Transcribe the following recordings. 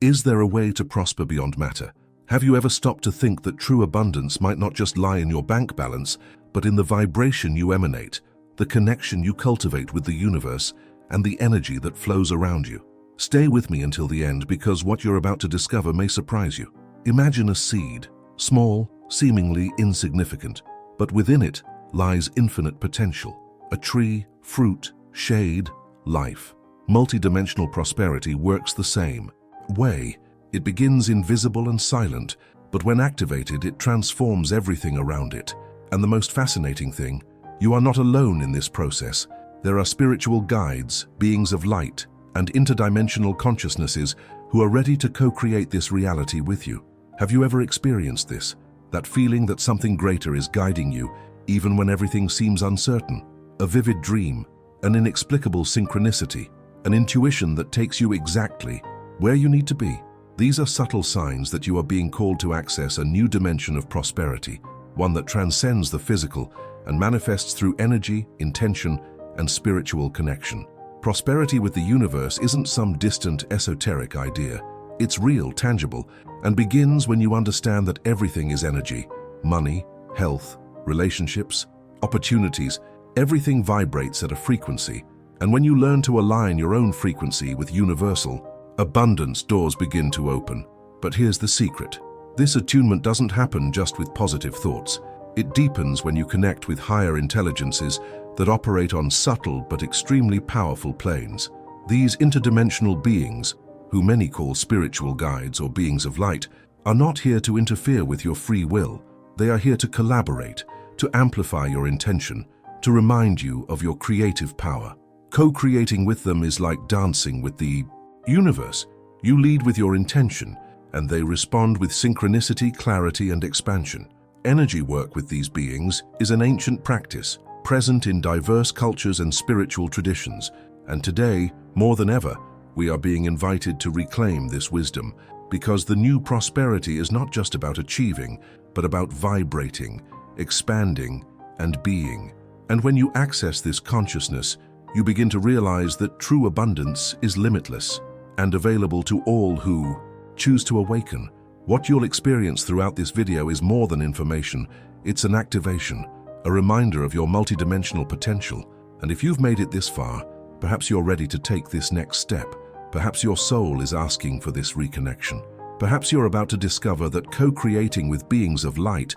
Is there a way to prosper beyond matter? Have you ever stopped to think that true abundance might not just lie in your bank balance, but in the vibration you emanate, the connection you cultivate with the universe, and the energy that flows around you? Stay with me until the end, because what you're about to discover may surprise you. Imagine a seed, small, seemingly insignificant, but within it lies infinite potential. A tree, fruit, shade, life. Multidimensional prosperity works the same way. It begins invisible and silent, but when activated, it transforms everything around it. And the most fascinating thing, you are not alone in this process. There are spiritual guides, beings of light, and interdimensional consciousnesses who are ready to co-create this reality with you. Have you ever experienced this? That feeling that something greater is guiding you, even when everything seems uncertain? A vivid dream, an inexplicable synchronicity, an intuition that takes you exactly where you need to be. These are subtle signs that you are being called to access a new dimension of prosperity, one that transcends the physical and manifests through energy, intention, and spiritual connection. Prosperity with the universe isn't some distant, esoteric idea. It's real, tangible, and begins when you understand that everything is energy. Money, health, relationships, opportunities, everything vibrates at a frequency. And when you learn to align your own frequency with universal, abundance doors begin to open. But here's the secret. This attunement doesn't happen just with positive thoughts. It deepens when you connect with higher intelligences that operate on subtle but extremely powerful planes. These interdimensional beings, who many call spiritual guides or beings of light, are not here to interfere with your free will. They are here to collaborate, to amplify your intention, to remind you of your creative power. Co-creating with them is like dancing with the universe. You lead with your intention, and they respond with synchronicity, clarity, and expansion. Energy work with these beings is an ancient practice, present in diverse cultures and spiritual traditions, and today, more than ever, we are being invited to reclaim this wisdom, because the new prosperity is not just about achieving, but about vibrating, expanding, and being. And when you access this consciousness, you begin to realize that true abundance is limitless and available to all who choose to awaken. What you'll experience throughout this video is more than information. It's an activation, a reminder of your multidimensional potential. And if you've made it this far, perhaps you're ready to take this next step. Perhaps your soul is asking for this reconnection. Perhaps you're about to discover that co-creating with beings of light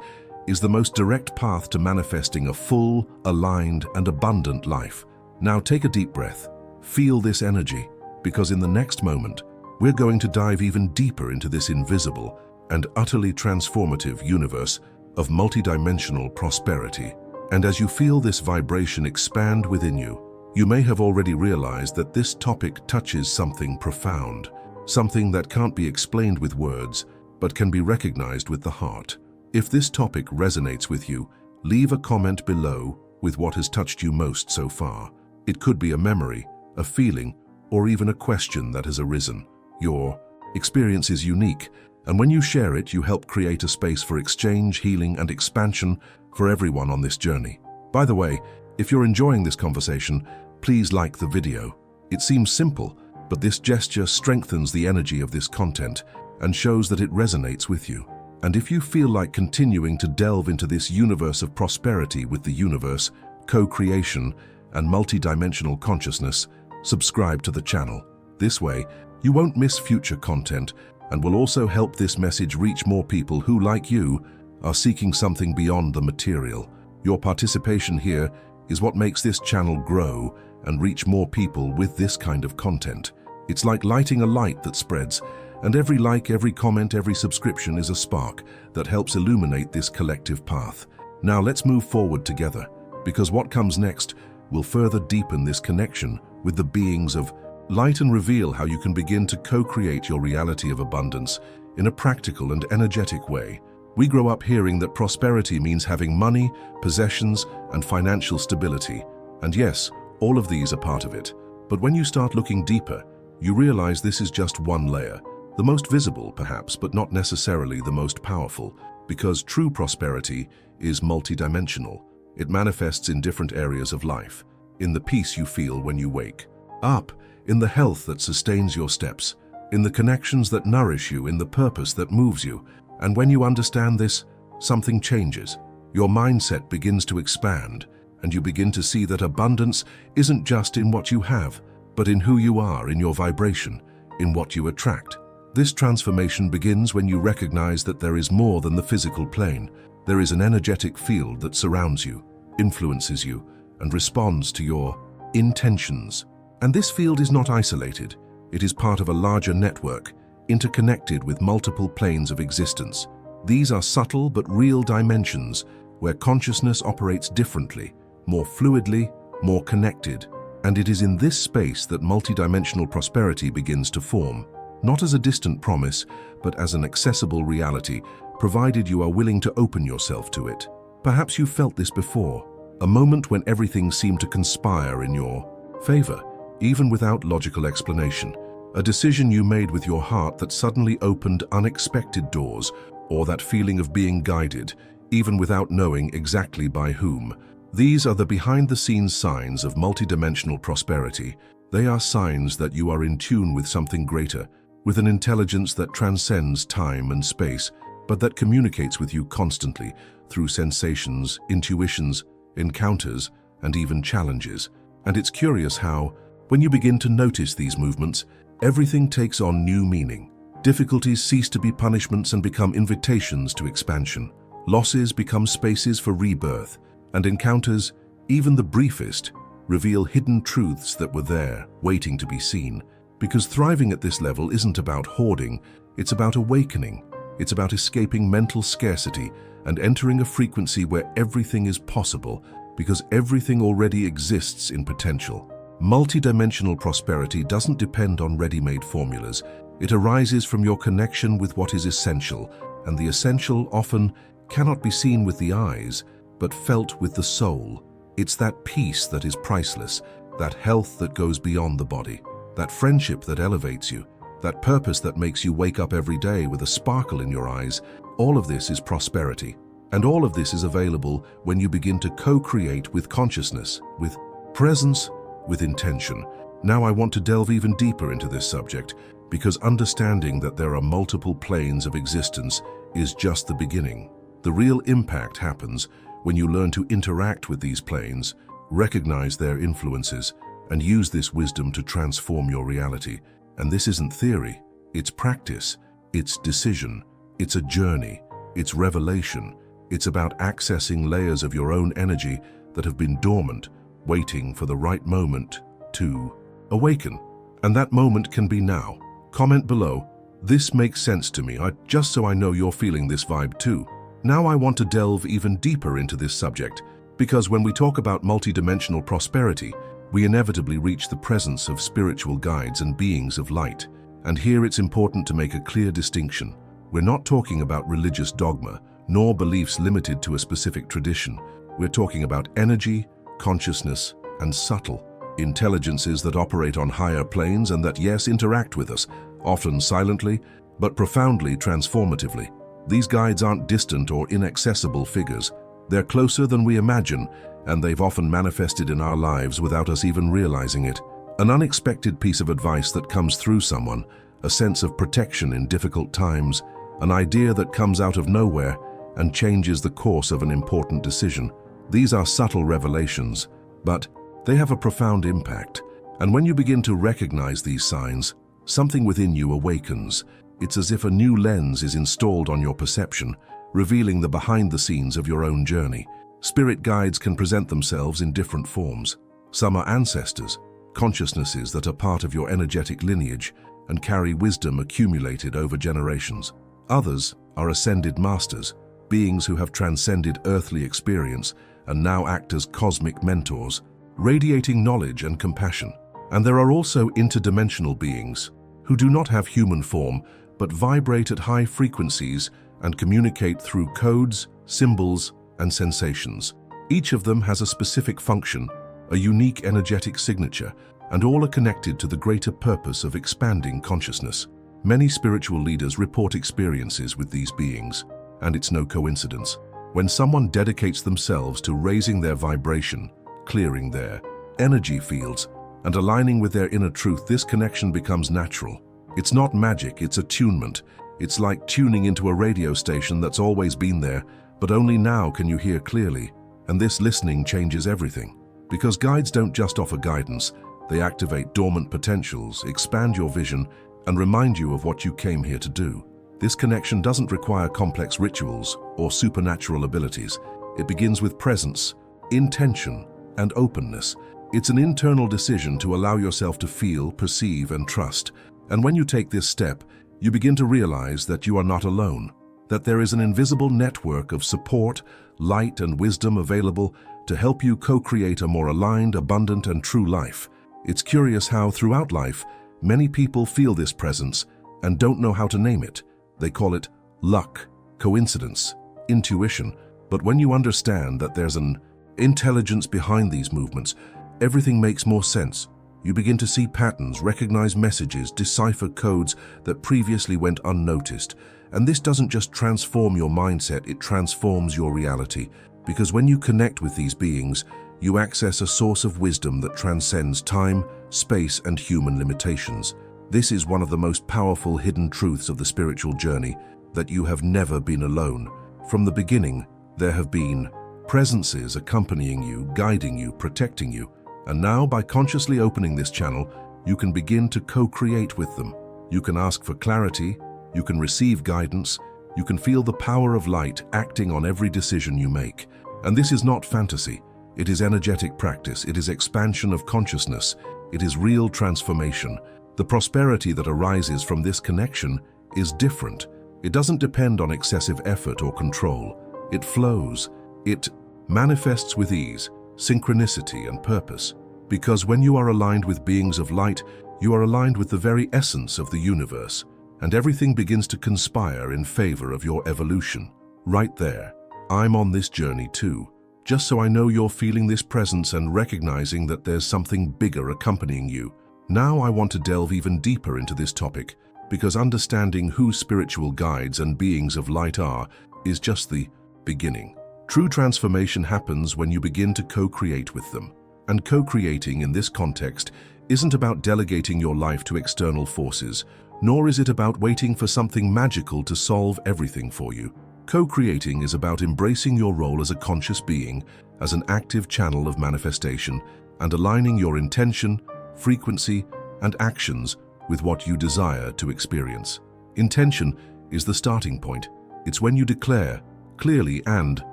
is the most direct path to manifesting a full, aligned, and abundant life. Now take a deep breath. Feel this energy, because in the next moment, we're going to dive even deeper into this invisible and utterly transformative universe of multidimensional prosperity. And as you feel this vibration expand within you, you may have already realized that this topic touches something profound, something that can't be explained with words, but can be recognized with the heart. If this topic resonates with you, leave a comment below with what has touched you most so far. It could be a memory, a feeling, or even a question that has arisen. Your experience is unique, and when you share it, you help create a space for exchange, healing, and expansion for everyone on this journey. By the way, if you're enjoying this conversation, please like the video. It seems simple, but this gesture strengthens the energy of this content and shows that it resonates with you. And if you feel like continuing to delve into this universe of prosperity with the universe, co-creation, and multidimensional consciousness, subscribe to the channel. This way, you won't miss future content and will also help this message reach more people who, like you, are seeking something beyond the material. Your participation here is what makes this channel grow and reach more people with this kind of content. It's like lighting a light that spreads, and every like, every comment, every subscription is a spark that helps illuminate this collective path. Now let's move forward together, because what comes next will further deepen this connection with the beings of light and reveal how you can begin to co-create your reality of abundance in a practical and energetic way. We grow up hearing that prosperity means having money, possessions, and financial stability. And yes, all of these are part of it. But when you start looking deeper, you realize this is just one layer, the most visible perhaps, but not necessarily the most powerful, because true prosperity is multidimensional. It manifests in different areas of life, in the peace you feel when you wake up, in the health that sustains your steps, in the connections that nourish you, in the purpose that moves you. And when you understand this, something changes. Your mindset begins to expand, and you begin to see that abundance isn't just in what you have, but in who you are, in your vibration, in what you attract. This transformation begins when you recognize that there is more than the physical plane. There is an energetic field that surrounds you, influences you, and responds to your intentions. And this field is not isolated. It is part of a larger network, interconnected with multiple planes of existence. These are subtle but real dimensions where consciousness operates differently, more fluidly, more connected. And it is in this space that multidimensional prosperity begins to form, not as a distant promise, but as an accessible reality, provided you are willing to open yourself to it. Perhaps you felt this before, a moment when everything seemed to conspire in your favor, even without logical explanation. A decision you made with your heart that suddenly opened unexpected doors, or that feeling of being guided, even without knowing exactly by whom. These are the behind-the-scenes signs of multidimensional prosperity. They are signs that you are in tune with something greater, with an intelligence that transcends time and space, but that communicates with you constantly through sensations, intuitions, encounters, and even challenges. And it's curious how, when you begin to notice these movements, everything takes on new meaning. Difficulties cease to be punishments and become invitations to expansion. Losses become spaces for rebirth, and encounters, even the briefest, reveal hidden truths that were there, waiting to be seen. Because thriving at this level isn't about hoarding, it's about awakening. It's about escaping mental scarcity and entering a frequency where everything is possible, because everything already exists in potential. Multidimensional prosperity doesn't depend on ready-made formulas. It arises from your connection with what is essential, and the essential often cannot be seen with the eyes, but felt with the soul. It's that peace that is priceless, that health that goes beyond the body, that friendship that elevates you, that purpose that makes you wake up every day with a sparkle in your eyes. All of this is prosperity. And all of this is available when you begin to co-create with consciousness, with presence, with intention. Now I want to delve even deeper into this subject, because understanding that there are multiple planes of existence is just the beginning. The real impact happens when you learn to interact with these planes, recognize their influences, and use this wisdom to transform your reality. And this isn't theory, it's practice, it's decision, it's a journey, it's revelation. It's about accessing layers of your own energy that have been dormant, waiting for the right moment to awaken. And that moment can be now. Comment below, this makes sense to me, just so I know you're feeling this vibe too. Now I want to delve even deeper into this subject, because when we talk about multidimensional prosperity, we inevitably reach the presence of spiritual guides and beings of light. And here it's important to make a clear distinction. We're not talking about religious dogma, nor beliefs limited to a specific tradition. We're talking about energy, consciousness, and subtle intelligences that operate on higher planes and that, yes, interact with us, often silently, but profoundly transformatively. These guides aren't distant or inaccessible figures. They're closer than we imagine, and they've often manifested in our lives without us even realizing it. An unexpected piece of advice that comes through someone, a sense of protection in difficult times, an idea that comes out of nowhere and changes the course of an important decision. These are subtle revelations, but they have a profound impact. And when you begin to recognize these signs, something within you awakens. It's as if a new lens is installed on your perception, revealing the behind the scenes of your own journey. Spirit guides can present themselves in different forms. Some are ancestors, consciousnesses that are part of your energetic lineage and carry wisdom accumulated over generations. Others are ascended masters, beings who have transcended earthly experience and now act as cosmic mentors, radiating knowledge and compassion. And there are also interdimensional beings who do not have human form but vibrate at high frequencies and communicate through codes, symbols, and sensations. Each of them has a specific function, a unique energetic signature, and all are connected to the greater purpose of expanding consciousness. Many spiritual leaders report experiences with these beings, and it's no coincidence. When someone dedicates themselves to raising their vibration, clearing their energy fields, and aligning with their inner truth, this connection becomes natural. It's not magic, it's attunement. It's like tuning into a radio station that's always been there, but only now can you hear clearly. And this listening changes everything. Because guides don't just offer guidance, they activate dormant potentials, expand your vision, and remind you of what you came here to do. This connection doesn't require complex rituals or supernatural abilities. It begins with presence, intention, and openness. It's an internal decision to allow yourself to feel, perceive, and trust. And when you take this step, you begin to realize that you are not alone, that there is an invisible network of support, light, and wisdom available to help you co-create a more aligned, abundant, and true life. It's curious how, throughout life, many people feel this presence and don't know how to name it. They call it luck, coincidence, intuition. But when you understand that there's an intelligence behind these movements, everything makes more sense. You begin to see patterns, recognize messages, decipher codes that previously went unnoticed. And this doesn't just transform your mindset, it transforms your reality. Because when you connect with these beings, you access a source of wisdom that transcends time, space, and human limitations. This is one of the most powerful hidden truths of the spiritual journey, that you have never been alone. From the beginning, there have been presences accompanying you, guiding you, protecting you. And now, by consciously opening this channel, you can begin to co-create with them. You can ask for clarity, you can receive guidance, you can feel the power of light acting on every decision you make. And this is not fantasy. It is energetic practice, it is expansion of consciousness, it is real transformation. The prosperity that arises from this connection is different. It doesn't depend on excessive effort or control. It flows. It manifests with ease, synchronicity, and purpose. Because when you are aligned with beings of light, you are aligned with the very essence of the universe, and everything begins to conspire in favor of your evolution. Right there. I'm on this journey too. Just so I know you're feeling this presence and recognizing that there's something bigger accompanying you. Now I want to delve even deeper into this topic, because understanding who spiritual guides and beings of light are is just the beginning. True transformation happens when you begin to co-create with them. And co-creating in this context isn't about delegating your life to external forces, nor is it about waiting for something magical to solve everything for you. Co-creating is about embracing your role as a conscious being, as an active channel of manifestation, and aligning your intention, frequency, and actions with what you desire to experience. Intention is the starting point. It's when you declare, clearly and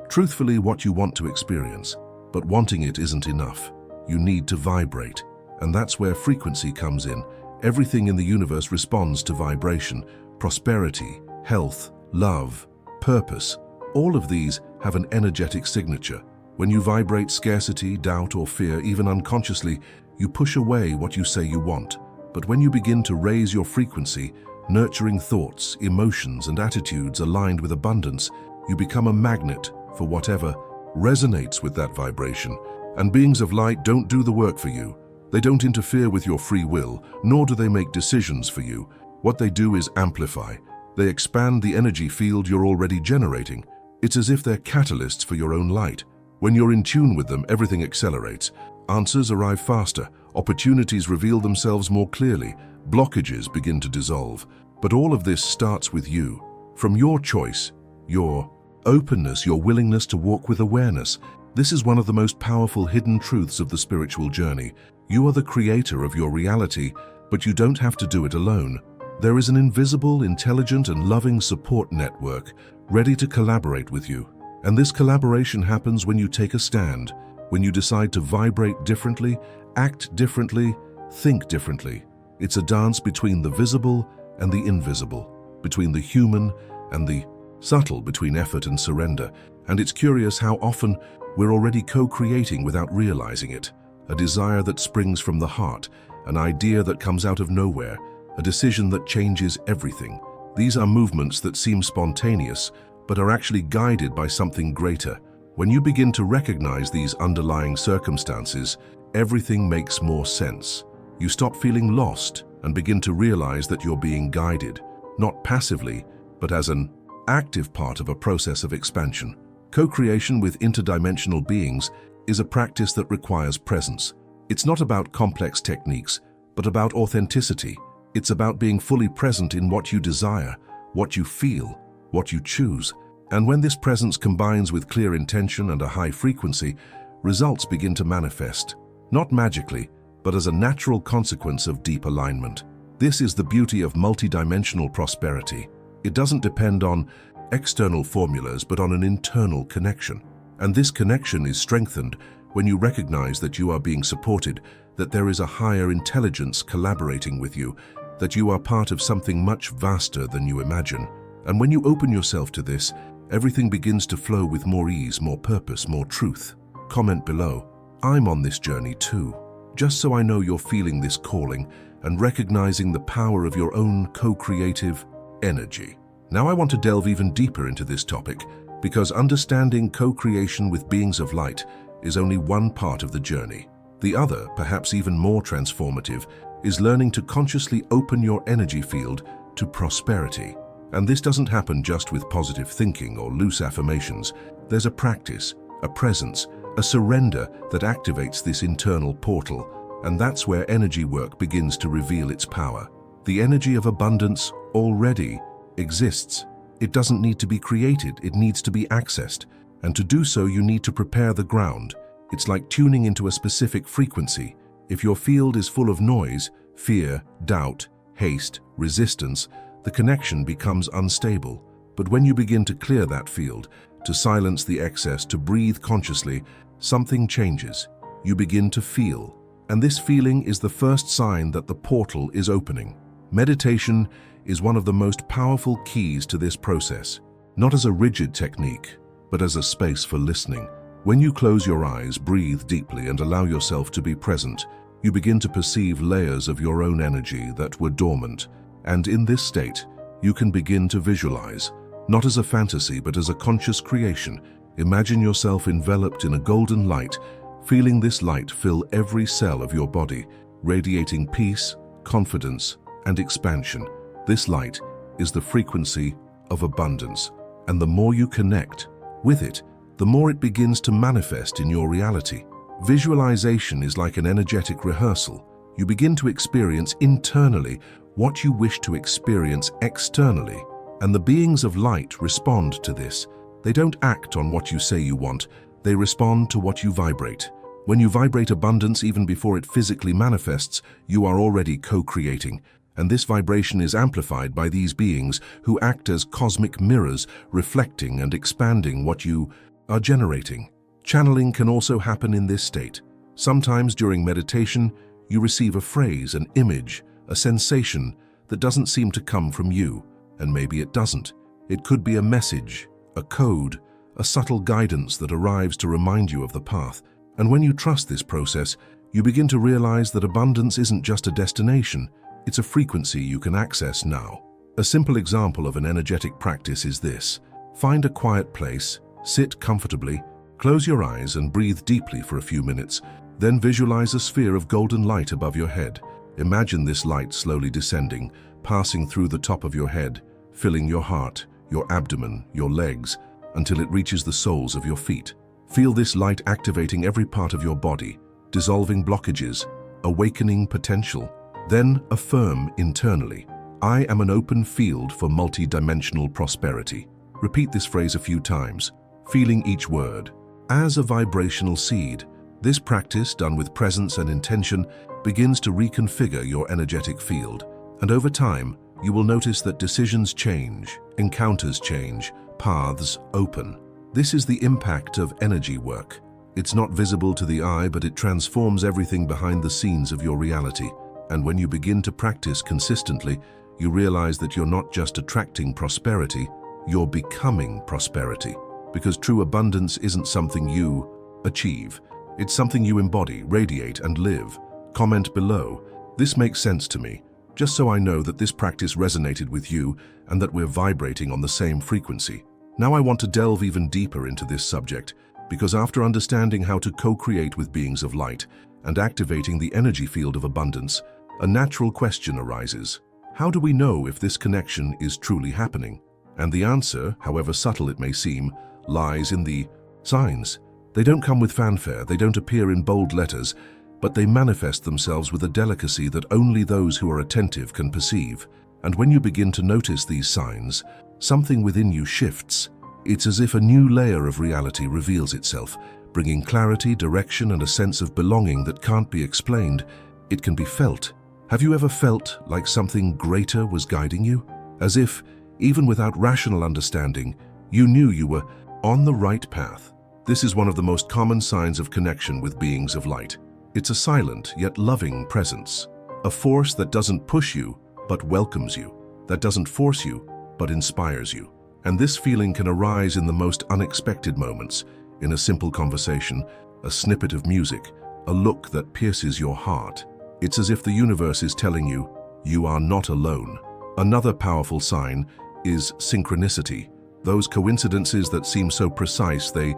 truthfully, what you want to experience. But wanting it isn't enough. You need to vibrate. And that's where frequency comes in. Everything in the universe responds to vibration. Prosperity, health, love, purpose. All of these have an energetic signature. When you vibrate scarcity, doubt, or fear, even unconsciously, you push away what you say you want. But when you begin to raise your frequency, nurturing thoughts, emotions, and attitudes aligned with abundance, you become a magnet for whatever resonates with that vibration. And beings of light don't do the work for you. They don't interfere with your free will, nor do they make decisions for you. What they do is amplify. They expand the energy field you're already generating. It's as if they're catalysts for your own light. When you're in tune with them, everything accelerates. Answers arrive faster. Opportunities reveal themselves more clearly. Blockages begin to dissolve. But all of this starts with you. From your choice, your openness, your willingness to walk with awareness. This is one of the most powerful hidden truths of the spiritual journey. You are the creator of your reality, but you don't have to do it alone. There is an invisible, intelligent, and loving support network ready to collaborate with you. And this collaboration happens when you take a stand, when you decide to vibrate differently, act differently, think differently. It's a dance between the visible and the invisible, between the human and the subtle, between effort and surrender. And it's curious how often we're already co-creating without realizing it. A desire that springs from the heart, an idea that comes out of nowhere, a decision that changes everything. These are movements that seem spontaneous, but are actually guided by something greater. When you begin to recognize these underlying circumstances, everything makes more sense. You stop feeling lost and begin to realize that you're being guided, not passively, but as an active part of a process of expansion. Co-creation with interdimensional beings is a practice that requires presence. It's not about complex techniques, but about authenticity. It's about being fully present in what you desire, what you feel, what you choose. And when this presence combines with clear intention and a high frequency, results begin to manifest, not magically, but as a natural consequence of deep alignment. This is the beauty of multidimensional prosperity. It doesn't depend on external formulas, but on an internal connection. And this connection is strengthened when you recognize that you are being supported, that there is a higher intelligence collaborating with you, that you are part of something much vaster than you imagine. And when you open yourself to this, everything begins to flow with more ease, more purpose, more truth. Comment below, I'm on this journey too. Just so I know you're feeling this calling and recognizing the power of your own co-creative energy. Now I want to delve even deeper into this topic, because understanding co-creation with beings of light is only one part of the journey. The other, perhaps even more transformative, is learning to consciously open your energy field to prosperity. And this doesn't happen just with positive thinking or loose affirmations. There's a practice, a presence, a surrender that activates this internal portal, and that's where energy work begins to reveal its power. The energy of abundance already exists. It doesn't need to be created, it needs to be accessed. And to do so, you need to prepare the ground. It's like tuning into a specific frequency. If your field is full of noise, fear, doubt, haste, resistance, the connection becomes unstable. But when you begin to clear that field, to silence the excess, to breathe consciously, something changes. You begin to feel. And this feeling is the first sign that the portal is opening. Meditation is one of the most powerful keys to this process, not as a rigid technique, but as a space for listening. When you close your eyes, breathe deeply, and allow yourself to be present, you begin to perceive layers of your own energy that were dormant. And in this state, you can begin to visualize, not as a fantasy, but as a conscious creation. Imagine yourself enveloped in a golden light, feeling this light fill every cell of your body, radiating peace, confidence, and expansion. This light is the frequency of abundance, and the more you connect with it, the more it begins to manifest in your reality. Visualization is like an energetic rehearsal. You begin to experience internally what you wish to experience externally, and the beings of light respond to this. They don't act on what you say you want, they respond to what you vibrate. When you vibrate abundance even before it physically manifests, you are already co-creating. And this vibration is amplified by these beings who act as cosmic mirrors, reflecting and expanding what you are generating. Channeling can also happen in this state. Sometimes during meditation, you receive a phrase, an image, a sensation that doesn't seem to come from you, and maybe it doesn't. It could be a message, a code, a subtle guidance that arrives to remind you of the path. And when you trust this process, you begin to realize that abundance isn't just a destination, it's a frequency you can access now. A simple example of an energetic practice is this. Find a quiet place, sit comfortably, close your eyes and breathe deeply for a few minutes. Then visualize a sphere of golden light above your head. Imagine this light slowly descending, passing through the top of your head, filling your heart, your abdomen, your legs, until it reaches the soles of your feet. Feel this light activating every part of your body, dissolving blockages, awakening potential. Then affirm internally, I am an open field for multidimensional prosperity. Repeat this phrase a few times, feeling each word. As a vibrational seed, this practice, done with presence and intention, begins to reconfigure your energetic field. And over time, you will notice that decisions change, encounters change, paths open. This is the impact of energy work. It's not visible to the eye, but it transforms everything behind the scenes of your reality. And when you begin to practice consistently, you realize that you're not just attracting prosperity, you're becoming prosperity. Because true abundance isn't something you achieve. It's something you embody, radiate, and live. Comment below, this makes sense to me, just so I know that this practice resonated with you and that we're vibrating on the same frequency. Now I want to delve even deeper into this subject, because after understanding how to co-create with beings of light and activating the energy field of abundance, a natural question arises. How do we know if this connection is truly happening? And the answer, however subtle it may seem, lies in the signs. They don't come with fanfare, they don't appear in bold letters, but they manifest themselves with a delicacy that only those who are attentive can perceive. And when you begin to notice these signs, something within you shifts. It's as if a new layer of reality reveals itself, bringing clarity, direction, and a sense of belonging that can't be explained. It can be felt. Have you ever felt like something greater was guiding you? As if, even without rational understanding, you knew you were on the right path. This is one of the most common signs of connection with beings of light. It's a silent yet loving presence, a force that doesn't push you but welcomes you, that doesn't force you but inspires you. And this feeling can arise in the most unexpected moments, in a simple conversation, a snippet of music, a look that pierces your heart. It's as if the universe is telling you, you are not alone. Another powerful sign is synchronicity. Those coincidences that seem so precise, they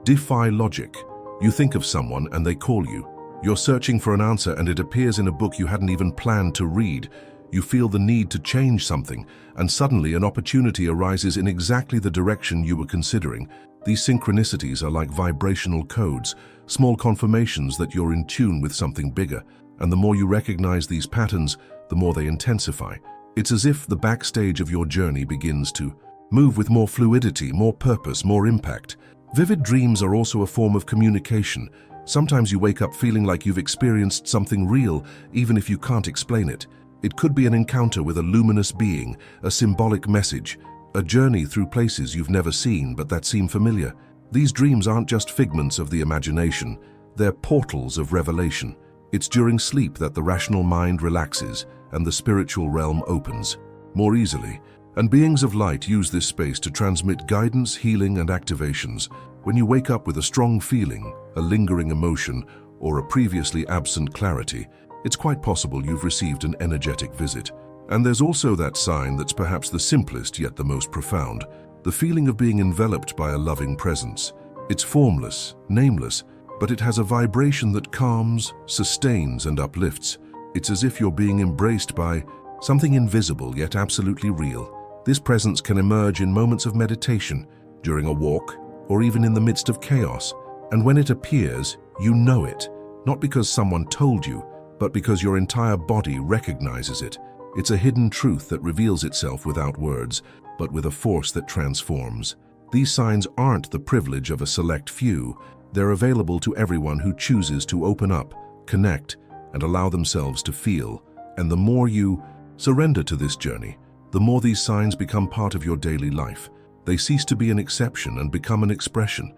defy logic. You think of someone and they call you. You're searching for an answer and it appears in a book you hadn't even planned to read. You feel the need to change something, and suddenly an opportunity arises in exactly the direction you were considering. These synchronicities are like vibrational codes, small confirmations that you're in tune with something bigger. And the more you recognize these patterns, the more they intensify. It's as if the backstage of your journey begins to move with more fluidity, more purpose, more impact. Vivid dreams are also a form of communication. Sometimes you wake up feeling like you've experienced something real, even if you can't explain it. It could be an encounter with a luminous being, a symbolic message, a journey through places you've never seen but that seem familiar. These dreams aren't just figments of the imagination, they're portals of revelation. It's during sleep that the rational mind relaxes and the spiritual realm opens more easily. And beings of light use this space to transmit guidance, healing, and activations. When you wake up with a strong feeling, a lingering emotion, or a previously absent clarity, it's quite possible you've received an energetic visit. And there's also that sign that's perhaps the simplest yet the most profound, the feeling of being enveloped by a loving presence. It's formless, nameless, but it has a vibration that calms, sustains, and uplifts. It's as if you're being embraced by something invisible yet absolutely real. This presence can emerge in moments of meditation, during a walk, or even in the midst of chaos. And when it appears, you know it, not because someone told you, but because your entire body recognizes it. It's a hidden truth that reveals itself without words, but with a force that transforms. These signs aren't the privilege of a select few. They're available to everyone who chooses to open up, connect, and allow themselves to feel. And the more you surrender to this journey, the more these signs become part of your daily life. They cease to be an exception and become an expression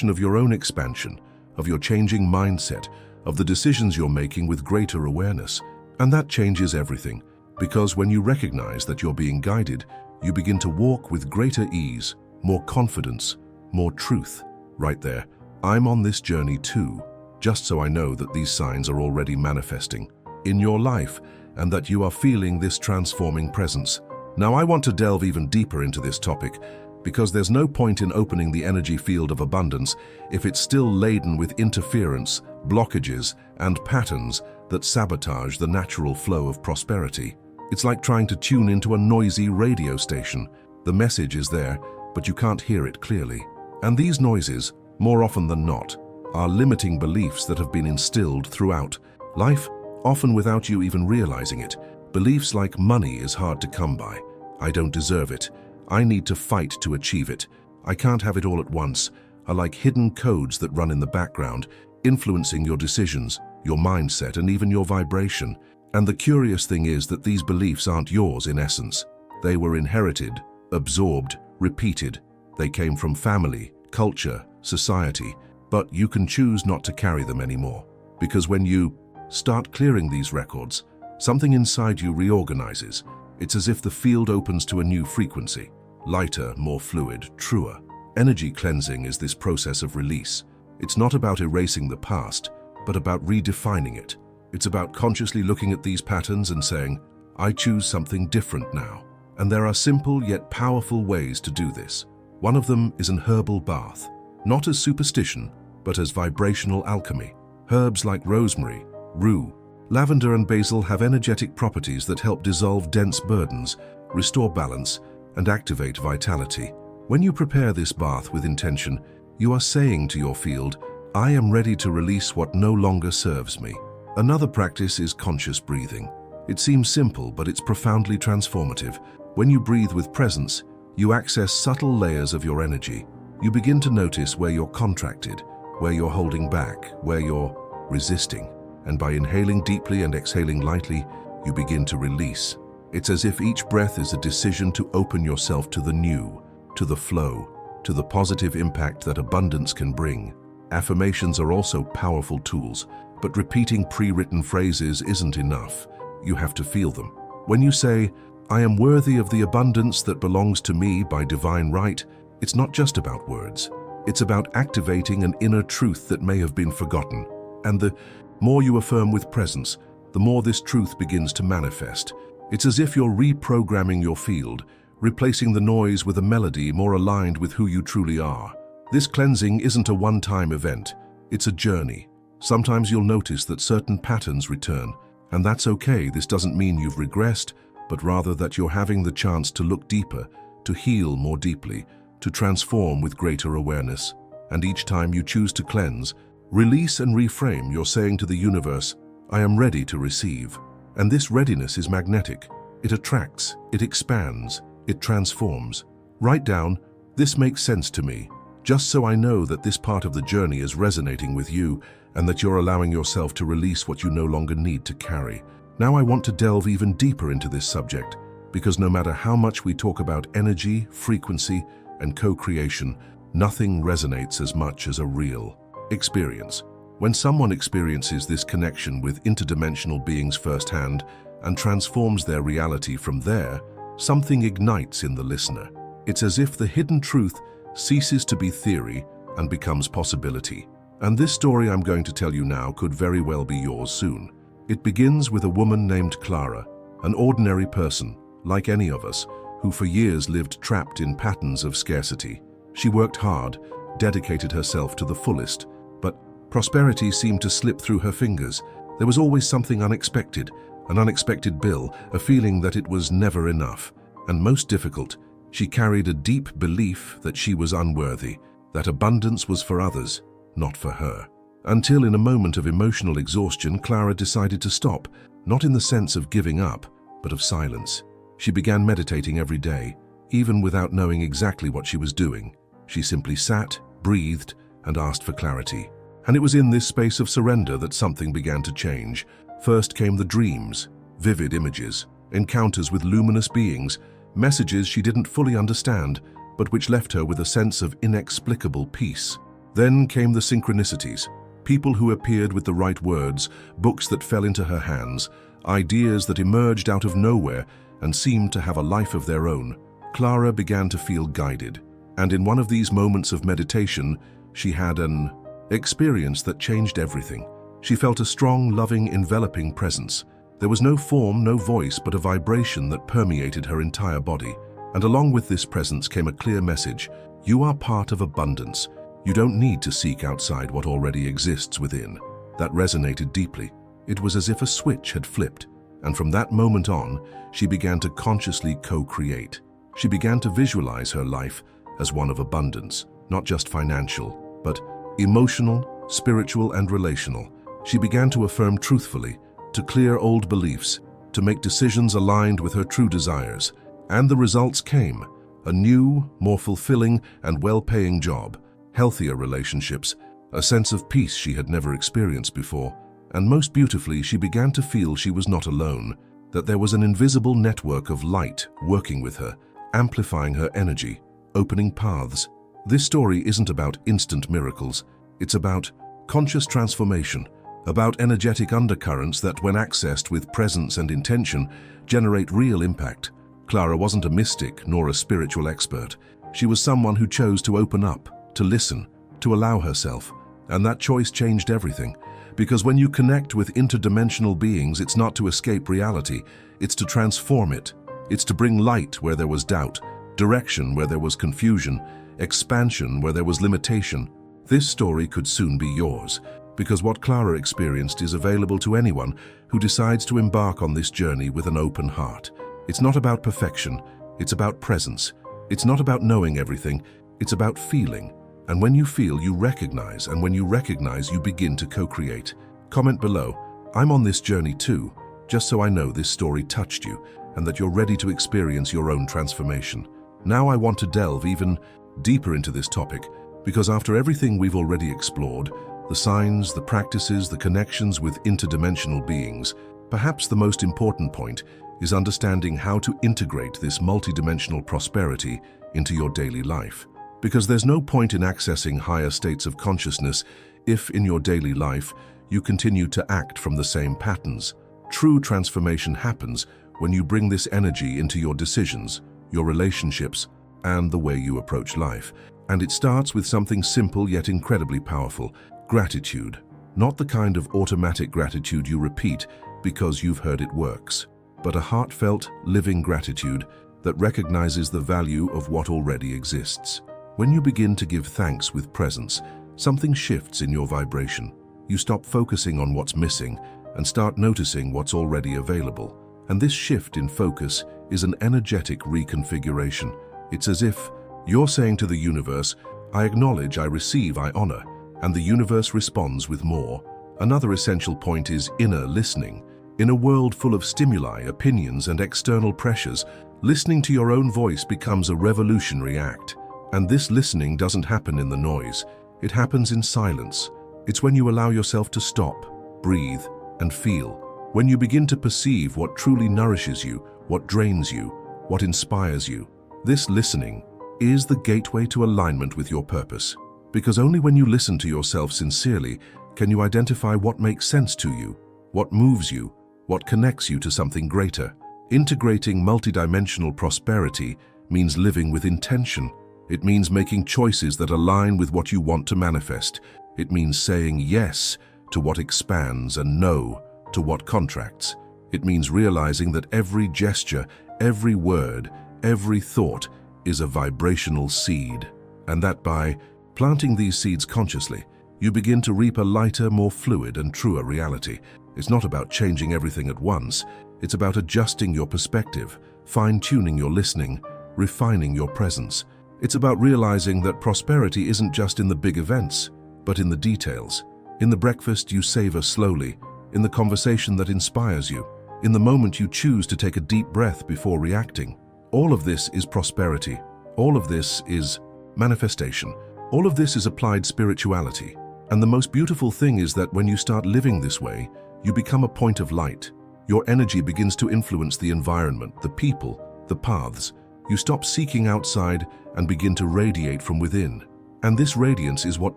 of your own expansion, of your changing mindset, of the decisions you're making with greater awareness. And that changes everything, because when you recognize that you're being guided, you begin to walk with greater ease, more confidence, more truth. Right there, I'm on this journey too, just so I know that these signs are already manifesting in your life and that you are feeling this transforming presence. Now, I want to delve even deeper into this topic, because there's no point in opening the energy field of abundance if it's still laden with interference, blockages, and patterns that sabotage the natural flow of prosperity. It's like trying to tune into a noisy radio station. The message is there, but you can't hear it clearly. And these noises, more often than not, are limiting beliefs that have been instilled throughout life, often without you even realizing it. Beliefs like money is hard to come by. I don't deserve it. I need to fight to achieve it. I can't have it all at once, are like hidden codes that run in the background, influencing your decisions, your mindset, and even your vibration. And the curious thing is that these beliefs aren't yours in essence. They were inherited, absorbed, repeated. They came from family, culture, society, but you can choose not to carry them anymore. Because when you start clearing these records, something inside you reorganizes. It's as if the field opens to a new frequency, lighter, more fluid, truer. Energy cleansing is this process of release. It's not about erasing the past, but about redefining it. It's about consciously looking at these patterns and saying, I choose something different now. And there are simple yet powerful ways to do this. One of them is an herbal bath, not as superstition, but as vibrational alchemy. Herbs like rosemary, rue, lavender, and basil have energetic properties that help dissolve dense burdens, restore balance, and activate vitality. When you prepare this bath with intention, you are saying to your field, I am ready to release what no longer serves me. Another practice is conscious breathing. It seems simple, but it's profoundly transformative. When you breathe with presence, you access subtle layers of your energy. You begin to notice where you're contracted, where you're holding back, where you're resisting. And by inhaling deeply and exhaling lightly, you begin to release. It's as if each breath is a decision to open yourself to the new, to the flow, to the positive impact that abundance can bring. Affirmations are also powerful tools, but repeating pre-written phrases isn't enough. You have to feel them. When you say, "I am worthy of the abundance that belongs to me by divine right," it's not just about words. It's about activating an inner truth that may have been forgotten. And the more you affirm with presence, the more this truth begins to manifest. It's as if you're reprogramming your field, replacing the noise with a melody more aligned with who you truly are. This cleansing isn't a one-time event. It's a journey. Sometimes you'll notice that certain patterns return, and that's okay. This doesn't mean you've regressed, but rather that you're having the chance to look deeper, to heal more deeply, to transform with greater awareness. And each time you choose to cleanse, release and reframe, you're saying to the universe, "I am ready to receive." And this readiness is magnetic. It attracts, it expands, it transforms. Write down, "This makes sense to me," just so I know that this part of the journey is resonating with you and that you're allowing yourself to release what you no longer need to carry. Now I want to delve even deeper into this subject, because no matter how much we talk about energy, frequency, and co-creation, nothing resonates as much as a real experience. When someone experiences this connection with interdimensional beings firsthand and transforms their reality from there, something ignites in the listener. It's as if the hidden truth ceases to be theory and becomes possibility. And this story I'm going to tell you now could very well be yours soon. It begins with a woman named Clara, an ordinary person, like any of us, who for years lived trapped in patterns of scarcity. She worked hard, dedicated herself to the fullest, but prosperity seemed to slip through her fingers. There was always something unexpected, an unexpected bill, a feeling that it was never enough. And most difficult, she carried a deep belief that she was unworthy, that abundance was for others, not for her. Until in a moment of emotional exhaustion, Clara decided to stop, not in the sense of giving up, but of silence. She began meditating every day, even without knowing exactly what she was doing. She simply sat, breathed, and asked for clarity. And it was in this space of surrender that something began to change. First came the dreams, vivid images, encounters with luminous beings, messages she didn't fully understand, but which left her with a sense of inexplicable peace. Then came the synchronicities, people who appeared with the right words, books that fell into her hands, ideas that emerged out of nowhere and seemed to have a life of their own. Clara began to feel guided, and in one of these moments of meditation, she had an experience that changed everything. She felt a strong, loving, enveloping presence. There was no form, no voice, but a vibration that permeated her entire body. And along with this presence came a clear message: you are part of abundance. You don't need to seek outside what already exists within. That resonated deeply. It was as if a switch had flipped, and from that moment on, she began to consciously co-create. She began to visualize her life as one of abundance, not just financial, but emotional, spiritual, and relational. She began to affirm truthfully, to clear old beliefs, to make decisions aligned with her true desires. And the results came: a new, more fulfilling, and well-paying job, healthier relationships, a sense of peace she had never experienced before. And most beautifully, she began to feel she was not alone, that there was an invisible network of light working with her, amplifying her energy, opening paths. This story isn't about instant miracles. It's about conscious transformation, about energetic undercurrents that, when accessed with presence and intention, generate real impact. Clara wasn't a mystic nor a spiritual expert. She was someone who chose to open up, to listen, to allow herself. And that choice changed everything. Because when you connect with interdimensional beings, it's not to escape reality, it's to transform it. It's to bring light where there was doubt, direction where there was confusion, expansion where there was limitation. This story could soon be yours, because what Clara experienced is available to anyone who decides to embark on this journey with an open heart. It's not about perfection, it's about presence. It's not about knowing everything, it's about feeling. And when you feel, you recognize, and when you recognize, you begin to co-create. Comment below, I'm on this journey too, just so I know this story touched you and that you're ready to experience your own transformation. Now I want to delve even deeper into this topic, because after everything we've already explored, the signs, the practices, the connections with interdimensional beings, perhaps the most important point is understanding how to integrate this multidimensional prosperity into your daily life. Because there's no point in accessing higher states of consciousness if, in your daily life, you continue to act from the same patterns. True transformation happens when you bring this energy into your decisions, your relationships, and the way you approach life. And it starts with something simple yet incredibly powerful: gratitude. Not the kind of automatic gratitude you repeat because you've heard it works, but a heartfelt, living gratitude that recognizes the value of what already exists. When you begin to give thanks with presence, something shifts in your vibration. You stop focusing on what's missing and start noticing what's already available. And this shift in focus is an energetic reconfiguration. It's as if you're saying to the universe, I acknowledge, I receive, I honor, and the universe responds with more. Another essential point is inner listening. In a world full of stimuli, opinions, and external pressures, listening to your own voice becomes a revolutionary act. And this listening doesn't happen in the noise. It happens in silence. It's when you allow yourself to stop, breathe, and feel. When you begin to perceive what truly nourishes you, what drains you, what inspires you. This listening is the gateway to alignment with your purpose. Because only when you listen to yourself sincerely can you identify what makes sense to you, what moves you, what connects you to something greater. Integrating multidimensional prosperity means living with intention. It means making choices that align with what you want to manifest. It means saying yes to what expands and no to what contracts. It means realizing that every gesture, every word, every thought is a vibrational seed, and that by planting these seeds consciously, you begin to reap a lighter, more fluid and truer reality. It's not about changing everything at once. It's about adjusting your perspective, fine-tuning your listening, refining your presence. It's about realizing that prosperity isn't just in the big events, but in the details. In the breakfast you savor slowly, in the conversation that inspires you, in the moment you choose to take a deep breath before reacting. All of this is prosperity. All of this is manifestation. All of this is applied spirituality. And the most beautiful thing is that when you start living this way, you become a point of light. Your energy begins to influence the environment, the people, the paths. You stop seeking outside and begin to radiate from within. And this radiance is what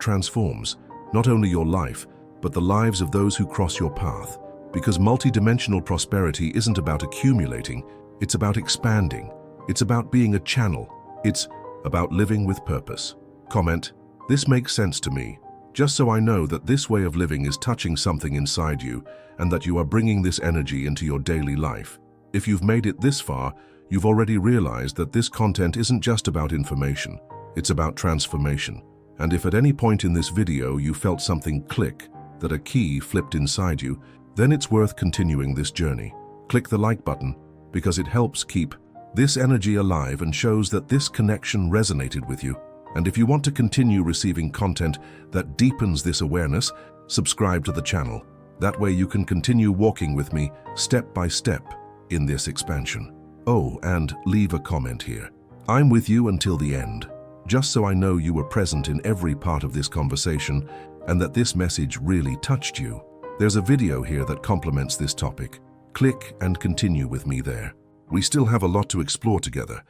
transforms not only your life, but the lives of those who cross your path. Because multidimensional prosperity isn't about accumulating, it's about expanding. It's about being a channel. It's about living with purpose. Comment, this makes sense to me, just so I know that this way of living is touching something inside you and that you are bringing this energy into your daily life. If you've made it this far, you've already realized that this content isn't just about information, it's about transformation. And if at any point in this video you felt something click, that a key flipped inside you, then it's worth continuing this journey. Click the like button because it helps keep this energy alive and shows that this connection resonated with you. And if you want to continue receiving content that deepens this awareness, subscribe to the channel. That way you can continue walking with me step by step in this expansion. Oh, and leave a comment here. I'm with you until the end, just so I know you were present in every part of this conversation and that this message really touched you. There's a video here that complements this topic. Click and continue with me there. We still have a lot to explore together,